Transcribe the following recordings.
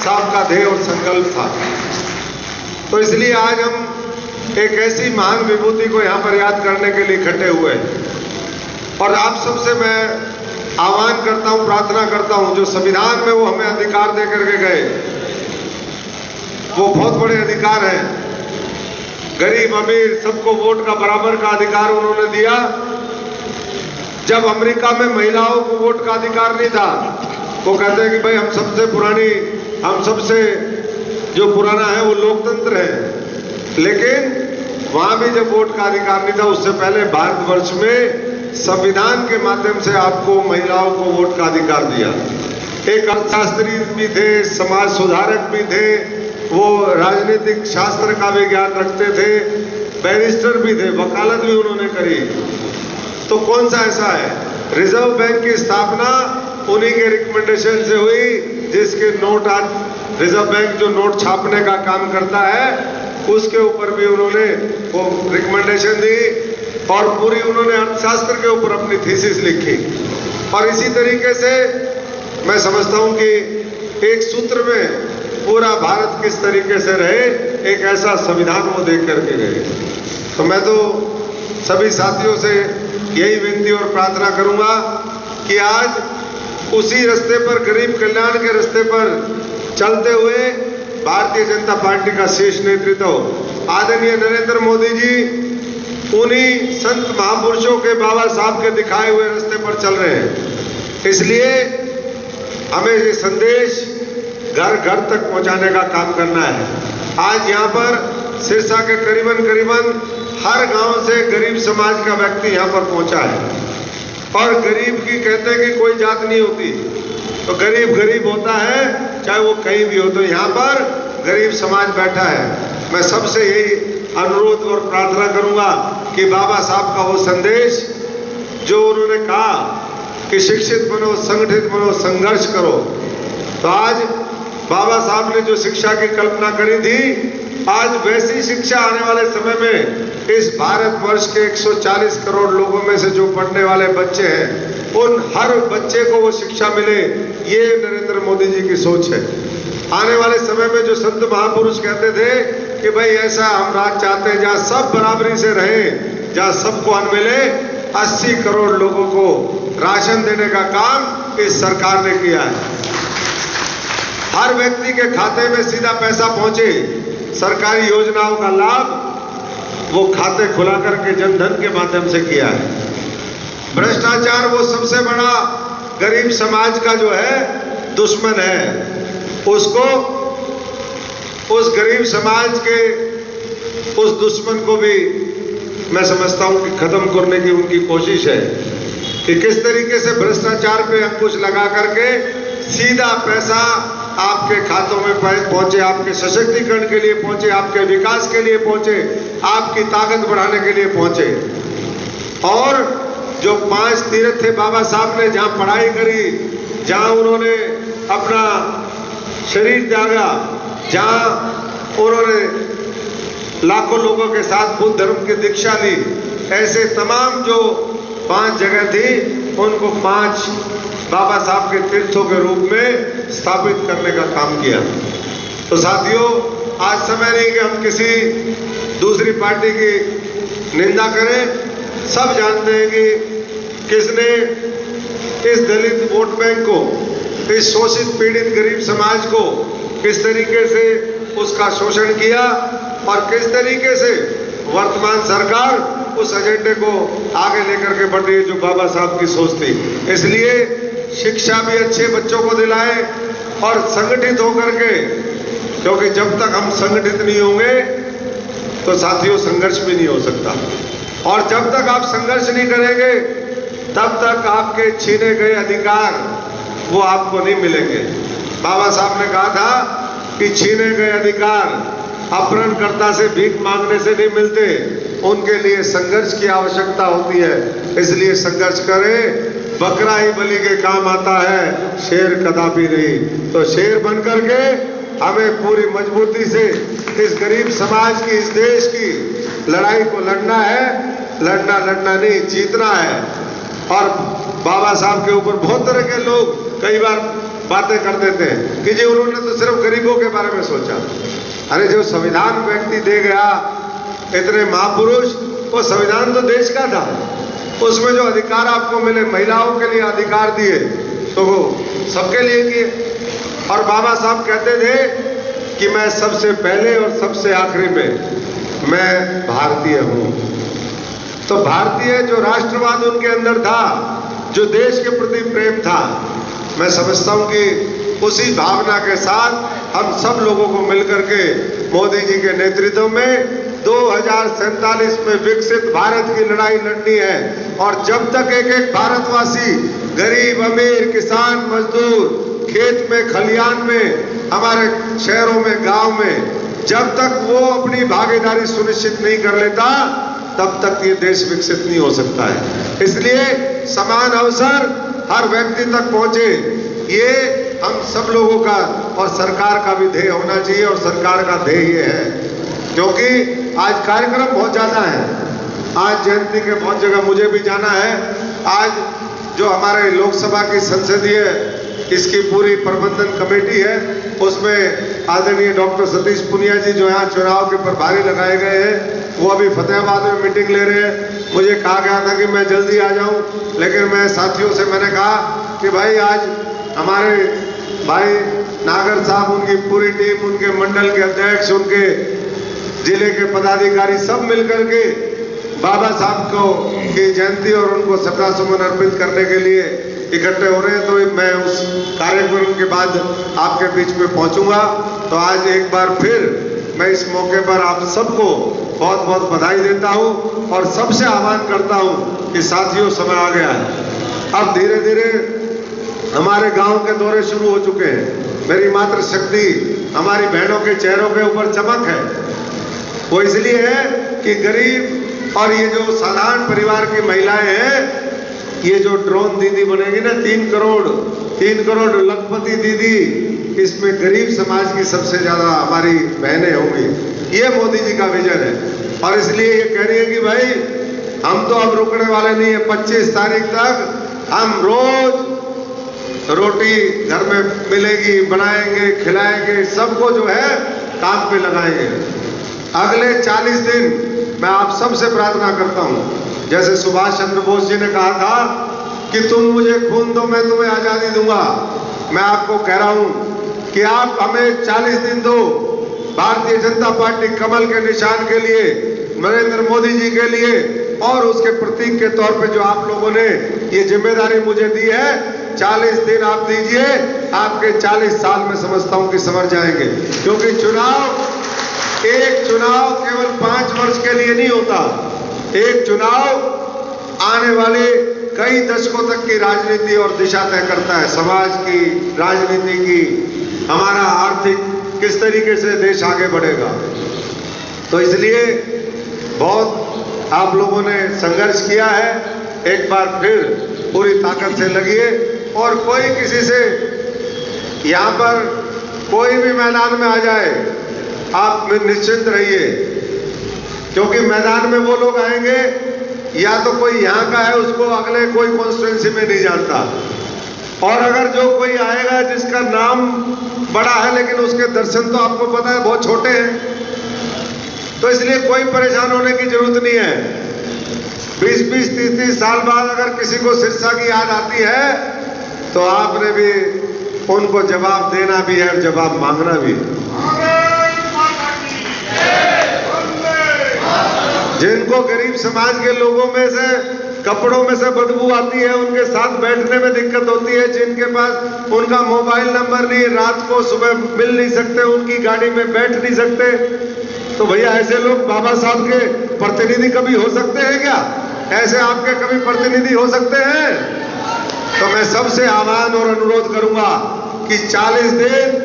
साहब का ध्येय और संकल्प था। तो इसलिए आज हम एक ऐसी महान विभूति को यहाँ पर याद करने के लिए इकट्ठे हुए हैं। और आप सबसे मैं आह्वान करता हूँ, प्रार्थना करता हूँ, जो संविधान में वो हमें अधिकार दे करके गए, वो बहुत बड़े अधिकार हैं। गरीब अमीर सबको वोट का बराबर का अधिकार उन्होंने दिया। जब अमेरिका में महिलाओं को वोट का अधिकार नहीं था, वो कहते हैं कि भाई हम सबसे जो पुराना है वो लोकतंत्र है। लेकिन वहां भी जब वोट का अधिकार नहीं था, उससे पहले भारतवर्ष में संविधान के माध्यम से आपको महिलाओं को वोट का अधिकार दिया। एक अर्थशास्त्री भी थे, समाज सुधारक भी थे, वो राजनीतिक शास्त्र का भी ज्ञान रखते थे, बैरिस्टर भी थे, वकालत भी उन्होंने करी। तो कौन सा ऐसा है? रिजर्व बैंक की स्थापना उन्हीं के रिकमेंडेशन से हुई, जिसके नोट आज रिजर्व बैंक जो नोट छापने का काम करता है उसके ऊपर भी उन्होंने वो रिकमेंडेशन दी और पूरी उन्होंने अर्थशास्त्र के ऊपर अपनी थीसिस लिखी। और इसी तरीके से मैं समझता हूं कि एक सूत्र में पूरा भारत किस तरीके से रहे, एक ऐसा संविधान वो देख करके गए। तो मैं तो सभी साथियों से यही विनती और प्रार्थना करूंगा कि आज उसी रास्ते पर, गरीब कल्याण के रास्ते पर चलते हुए भारतीय जनता पार्टी का शीर्ष नेतृत्व आदरणीय नरेंद्र मोदी जी उन्हीं संत महापुरुषों के, बाबा साहब के दिखाए हुए रास्ते पर चल रहे हैं। इसलिए हमें ये संदेश घर घर तक पहुंचाने का काम करना है। आज यहाँ पर सिरसा के करीबन हर गांव से गरीब समाज का व्यक्ति यहाँ पर पहुंचा है। और गरीब की कहते हैं कि कोई जात नहीं होती, तो गरीब होता है, चाहे वो कहीं भी हो। तो यहाँ पर गरीब समाज बैठा है। मैं सबसे यही अनुरोध और प्रार्थना करूंगा कि बाबा साहब का वो संदेश जो उन्होंने कहा कि शिक्षित बनो, संगठित बनो, संघर्ष करो, तो आज बाबा साहब ने जो शिक्षा की कल्पना करी थी, आज वैसी शिक्षा आने वाले समय में इस भारतवर्ष के 140 करोड़ लोगों में से जो पढ़ने वाले बच्चे हैं, उन हर बच्चे को वो शिक्षा मिले, ये नरेंद्र मोदी जी की सोच है। आने वाले समय में जो संत महापुरुष कहते थे कि भाई ऐसा हम राज चाहते हैं जहां सब बराबरी से रहे, जहां सबको अन्न मिले, 80 करोड़ लोगों को राशन देने का काम इस सरकार ने किया है। हर व्यक्ति के खाते में सीधा पैसा पहुंचे, सरकारी योजनाओं का लाभ वो खाते खुला करके जनधन के माध्यम से किया है। भ्रष्टाचार वो सबसे बड़ा गरीब समाज का जो है दुश्मन है, उसको, उस गरीब समाज के उस दुश्मन को भी मैं समझता हूं कि खत्म करने की उनकी कोशिश है कि किस तरीके से भ्रष्टाचार पे अंकुश लगा करके सीधा पैसा आपके खातों में पहुंचे, आपके सशक्तिकरण के लिए पहुंचे, आपके विकास के लिए पहुंचे, आपकी ताकत बढ़ाने के लिए पहुंचे। और जो 5 तीर्थ थे बाबा साहब ने, जहां पढ़ाई करी, जहां उन्होंने अपना शरीर त्यागा, जहां उन्होंने लाखों लोगों के साथ बुद्ध धर्म की दीक्षा ली, ऐसे तमाम जो 5 जगह थी उनको 5 बाबा साहब के तीर्थों के रूप में स्थापित करने का काम किया। तो साथियों, आज समय नहीं कि हम किसी दूसरी पार्टी की निंदा करें। सब जानते हैं कि किसने इस दलित वोट बैंक को, इस शोषित पीड़ित गरीब समाज को किस तरीके से उसका शोषण किया और किस तरीके से वर्तमान सरकार उस एजेंडे को आगे लेकर के बढ़ रही है जो बाबा साहब की सोच थी। इसलिए शिक्षा भी अच्छे बच्चों को दिलाए और संगठित होकर के, क्योंकि जब तक हम संगठित नहीं होंगे तो साथियों संघर्ष भी नहीं हो सकता। और जब तक आप संघर्ष नहीं करेंगे तब तक आपके छीने गए अधिकार वो आपको नहीं मिलेंगे। बाबा साहब ने कहा था कि छीने गए अधिकार अपहरणकर्ता से भीख मांगने से नहीं मिलते, उनके लिए संघर्ष की आवश्यकता होती है। इसलिए संघर्ष करें, बकरा ही बलि के काम आता है, शेर कदापि नहीं। तो शेर बन करके हमें पूरी मजबूती से इस गरीब समाज की, इस देश की लड़ाई को लड़ना है। लड़ना नहीं, जीतना है। और बाबा साहब के ऊपर बहुत तरह के लोग कई बार बातें करते थे कि जी उन्होंने तो सिर्फ गरीबों के बारे में सोचा। अरे जो संविधान व्यक्ति दे गया, इतने महापुरुष, वो संविधान तो देश का था, उसमें जो अधिकार आपको मिले, महिलाओं के लिए अधिकार दिए तो वो सबके लिए किए। और बाबा साहब कहते थे कि मैं सबसे पहले और सबसे आखिरी में मैं भारतीय हूं। तो भारतीय जो राष्ट्रवाद उनके अंदर था, जो देश के प्रति प्रेम था, मैं समझता हूं कि उसी भावना के साथ हम सब लोगों को मिलकर के मोदी जी के नेतृत्व में 2047 में विकसित भारत की लड़ाई लड़नी है। और जब तक एक एक भारतवासी, गरीब, अमीर, किसान, मजदूर, खेत में, खलियान में, हमारे शहरों में, गांव में, जब तक वो अपनी भागीदारी सुनिश्चित नहीं कर लेता, तब तक ये देश विकसित नहीं हो सकता है। इसलिए समान अवसर हर व्यक्ति तक पहुंचे, ये हम सब लोगों का और सरकार का भी ध्येय होना चाहिए। और सरकार का ध्येय ये है, क्योंकि आज कार्यक्रम बहुत ज़्यादा है, आज जयंती के बहुत जगह मुझे भी जाना है। आज जो हमारे लोकसभा की संसदीय इसकी पूरी प्रबंधन कमेटी है, उसमें आदरणीय डॉक्टर सतीश पुनिया जी जो यहाँ चुनाव के प्रभारी लगाए गए हैं, वो अभी फतेहाबाद में मीटिंग ले रहे हैं। मुझे कहा गया था कि मैं जल्दी आ जाऊं, लेकिन मैं साथियों से मैंने कहा कि भाई आज हमारे भाई नागर साहब, उनकी पूरी टीम, उनके मंडल के अध्यक्ष, उनके जिले के पदाधिकारी सब मिलकर के बाबा साहब को की जयंती और उनको श्रद्धासुमन अर्पित करने के लिए इकट्ठे हो रहे हैं। तो मैं उस कार्यक्रम के बाद आपके बीच में पहुंचूंगा। तो आज एक बार फिर मैं इस मौके पर आप सबको बहुत बहुत बधाई देता हूं और सबसे आह्वान करता हूं कि साथियों, समय आ गया है। अब धीरे धीरे हमारे गांव के दौरे शुरू हो चुके हैं। मेरी मातृशक्ति हमारी बहनों के चेहरों के ऊपर चमक है। वो इसलिए है कि गरीब और ये जो साधारण परिवार की महिलाएं हैं, ये जो ड्रोन दीदी बनेगी ना, 3 करोड़ लखपति दीदी, इसमें गरीब समाज की सबसे ज्यादा हमारी बहनें होंगी। ये मोदी जी का विजन है। और इसलिए ये कह रही है कि भाई हम तो अब रुकने वाले नहीं है। 25 तारीख तक हम रोज रोटी घर में मिलेगी, बनाएंगे, खिलाएंगे, सबको जो है काम पे लगाएंगे। अगले 40 दिन मैं आप सबसे प्रार्थना करता हूं, जैसे सुभाष चंद्र बोस जी ने कहा था कि तुम मुझे खून दो, मैं तुम्हें आजादी दूंगा। मैं आपको कह रहा हूं कि आप हमें 40 दिन दो। भारतीय जनता पार्टी कमल के निशान के लिए, नरेंद्र मोदी जी के लिए और उसके प्रतीक के तौर पे जो आप लोगों ने ये जिम्मेदारी मुझे दी है, 40 दिन आप दीजिए, आपके 40 साल में समझता हूं कि समझ जाएंगे। क्योंकि एक चुनाव केवल 5 वर्ष के लिए नहीं होता। एक चुनाव आने वाले कई दशकों तक की राजनीति और दिशा तय करता है, समाज की, राजनीति की, हमारा आर्थिक किस तरीके से देश आगे बढ़ेगा। तो इसलिए बहुत आप लोगों ने संघर्ष किया है। एक बार फिर पूरी ताकत से लगिए और कोई किसी से, यहाँ पर कोई भी मैदान में आ जाए, आप निश्चिंत रहिए, क्योंकि मैदान में वो लोग आएंगे, या तो कोई यहाँ का है, उसको अगले कोई कॉन्स्टिट्यूएंसी में नहीं जानता, और अगर जो कोई आएगा जिसका नाम बड़ा है लेकिन उसके दर्शन तो आपको पता है बहुत छोटे हैं, तो इसलिए कोई परेशान होने की जरूरत नहीं है। 20-20, 30-30 साल बाद अगर किसी को सिरसा की याद आती है, तो आपने भी उनको जवाब देना भी है और जवाब मांगना भी। जिनको गरीब समाज के लोगों में से, कपड़ों में से बदबू आती है, उनके साथ बैठने में दिक्कत होती है, जिनके पास उनका मोबाइल नंबर नहीं, रात को सुबह मिल नहीं सकते, उनकी गाड़ी में बैठ नहीं सकते, तो भैया ऐसे लोग बाबा साहब के प्रतिनिधि कभी हो सकते हैं क्या? ऐसे आपके कभी प्रतिनिधि हो सकते हैं? तो मैं सबसे आह्वान और अनुरोध करूंगा कि 40 दिन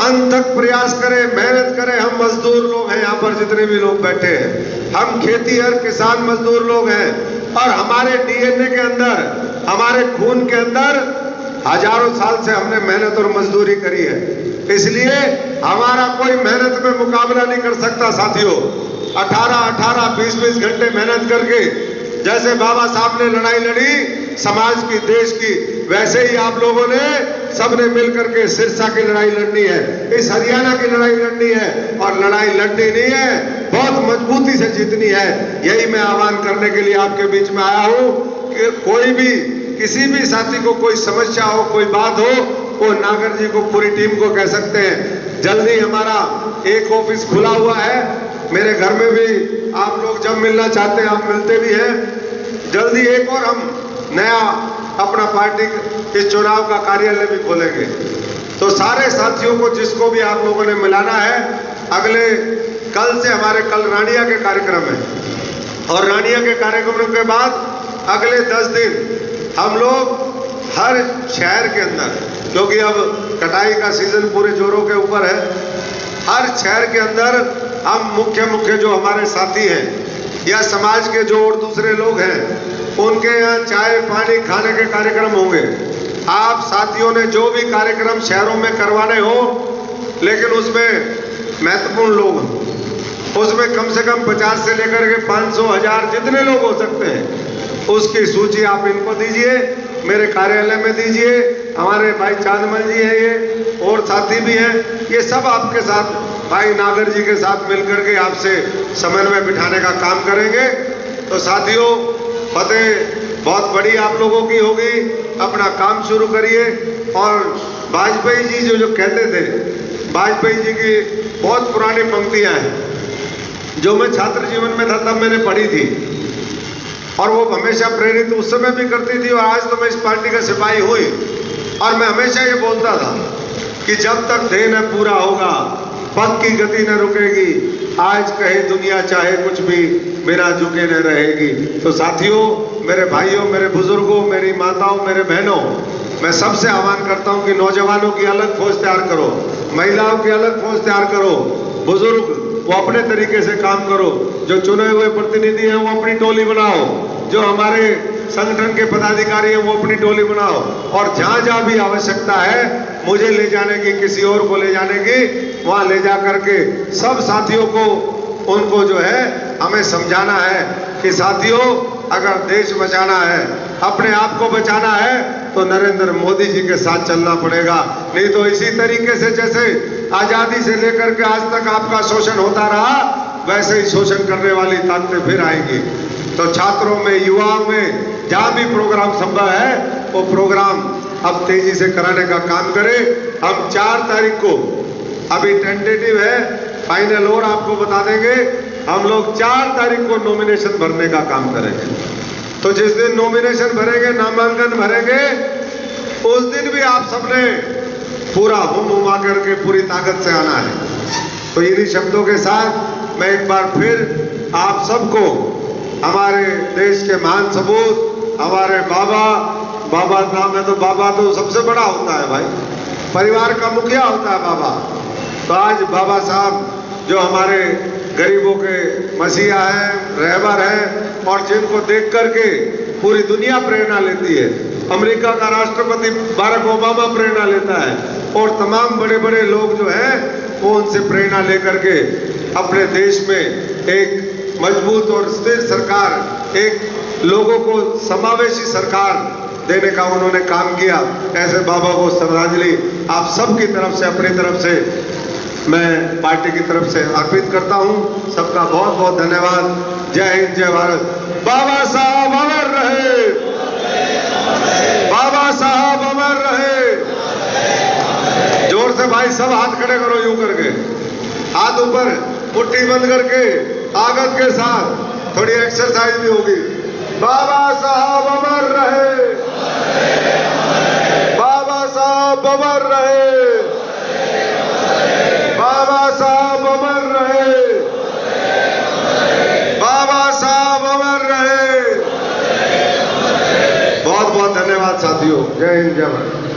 अंत तक प्रयास करें, मेहनत करें। हम मजदूर लोग हैं, यहाँ पर जितने भी लोग बैठे हैं, हम खेतीहर किसान मजदूर लोग हैं, और हमारे डीएनए के अंदर, हमारे खून के अंदर हजारों साल से हमने मेहनत और मजदूरी करी है। इसलिए हमारा कोई मेहनत में मुकाबला नहीं कर सकता साथियों। 18-18, 20-20 घंटे मेहनत करके, जैसे बाबा साहब ने लड़ाई लड़ी समाज की, देश की, वैसे ही आप लोगों ने सबने मिलकर के सिरसा की लड़ाई लड़नी है, इस हरियाणा की लड़ाई लड़नी है, और लड़ाई लड़नी नहीं है, बहुत मजबूती से जीतनी है। यही मैं आह्वान करने के लिए आपके बीच में आया हूं कि कोई भी किसी भी साथी को कोई समस्या हो, कोई बात हो, वो नागर जी को, पूरी टीम को कह सकते हैं। जल्दी हमारा एक ऑफिस खुला हुआ है, मेरे घर में भी आप लोग जब मिलना चाहते हैं आप मिलते भी हैं। जल्दी एक और हम नया अपना पार्टी इस चुनाव का कार्यालय भी खोलेंगे। तो सारे साथियों को, जिसको भी आप लोगों ने मिलाना है, अगले कल से हमारे कल रानिया के कार्यक्रम है, और रानिया के कार्यक्रम के बाद अगले 10 दिन हम लोग हर शहर के अंदर, क्योंकि अब कटाई का सीजन पूरे जोरों के ऊपर है, हर शहर के अंदर हम मुख्य जो हमारे साथी हैं या समाज के जो और दूसरे लोग हैं, उनके यहाँ चाय पानी खाने के कार्यक्रम होंगे। आप साथियों ने जो भी कार्यक्रम शहरों में करवाने हो, लेकिन उसमें महत्वपूर्ण लोग, उसमें कम से कम 50 से लेकर के 500 1000 जितने लोग हो सकते हैं, उसकी सूची आप इनको दीजिए, मेरे कार्यालय में दीजिए। हमारे भाई चांदमल जी हैं, ये और साथी भी हैं, ये सब आपके साथ भाई नागर जी के साथ मिलकर के आपसे समन्वय बिठाने का काम करेंगे। तो साथियों, फतेह बहुत बड़ी आप लोगों की होगी, अपना काम शुरू करिए। और वाजपेयी जी जो कहते थे, वाजपेयी जी की बहुत पुरानी पंक्तियां हैं, जो मैं छात्र जीवन में था तब मैंने पढ़ी थी, और वो हमेशा प्रेरित उस समय भी करती थी, और आज तो मैं इस पार्टी का सिपाही हुई, और मैं हमेशा ये बोलता था कि जब तक देह न पूरा होगा पग की गति न रुकेगी, आज कहे दुनिया चाहे कुछ भी, बिना झुके न रहेगी। तो साथियों, मेरे भाइयों, मेरे बुजुर्गों, मेरी माताओं, मेरे बहनों, मैं सबसे आह्वान करता हूं कि नौजवानों की अलग फौज तैयार करो, महिलाओं की अलग फौज तैयार करो, बुजुर्ग वो अपने तरीके से काम करो, जो चुने हुए प्रतिनिधि हैं वो अपनी टोली बनाओ, जो हमारे संगठन के पदाधिकारी हैं वो अपनी टोली बनाओ, और जहां जहां भी आवश्यकता है मुझे ले जाने की, किसी और को ले जाने की, वहां ले जा करके सब साथियों को, उनको जो है हमें समझाना है कि साथियों, अगर देश बचाना है, अपने आप को बचाना है, तो नरेंद्र मोदी जी के साथ चलना पड़ेगा। नहीं तो इसी तरीके से जैसे आजादी से लेकर के आज तक आपका शोषण होता रहा, वैसे ही शोषण करने वाली ताकतें फिर आएंगी। तो छात्रों में, युवाओं में जहां भी प्रोग्राम संभव है, वो प्रोग्राम अब तेजी से कराने का काम करें। हम 4 तारीख को, अभी टेंटेटिव है, फाइनल और आपको बता देंगे, हम लोग 4 तारीख को नॉमिनेशन भरने का काम करेंगे। तो जिस दिन नॉमिनेशन भरेंगे, नामांकन भरेंगे, उस दिन भी आप सबने पूरा हुमा करके पूरी ताकत से आना है। तो इन्हीं शब्दों के साथ मैं एक बार फिर आप सबको, हमारे देश के महान सपूत, हमारे बाबा नाम है, तो बाबा तो सबसे बड़ा होता है भाई, परिवार का मुखिया होता है बाबा। तो आज बाबा साहब जो हमारे गरीबों के मसीहा हैं, रहबर हैं, और जिनको देख करके पूरी दुनिया प्रेरणा लेती है, अमेरिका का राष्ट्रपति बाराक ओबामा प्रेरणा लेता है, और तमाम बड़े बड़े लोग जो हैं वो उनसे प्रेरणा लेकर के अपने देश में एक मजबूत और स्थिर सरकार, एक लोगों को समावेशी सरकार देने का उन्होंने काम किया। ऐसे बाबा को श्रद्धांजलि आप सबकी तरफ से, अपनी तरफ से, मैं पार्टी की तरफ से अर्पित करता हूं। सबका बहुत बहुत धन्यवाद। जय हिंद, जय भारत। बाबा साहब अमर रहे, बाबा साहब अमर रहे। जोर से भाई सब हाथ खड़े करो, यूं करके हाथ ऊपर, मुट्ठी बंद करके, ताकत के साथ, थोड़ी एक्सरसाइज भी होगी। बाबा साहब अमर रहे, बाबा साहब अमर रहे, बाबा साहब अमर रहे, बाबा साहब अमर रहे। बहुत बहुत धन्यवाद साथियों। जय हिंद, जय भारत।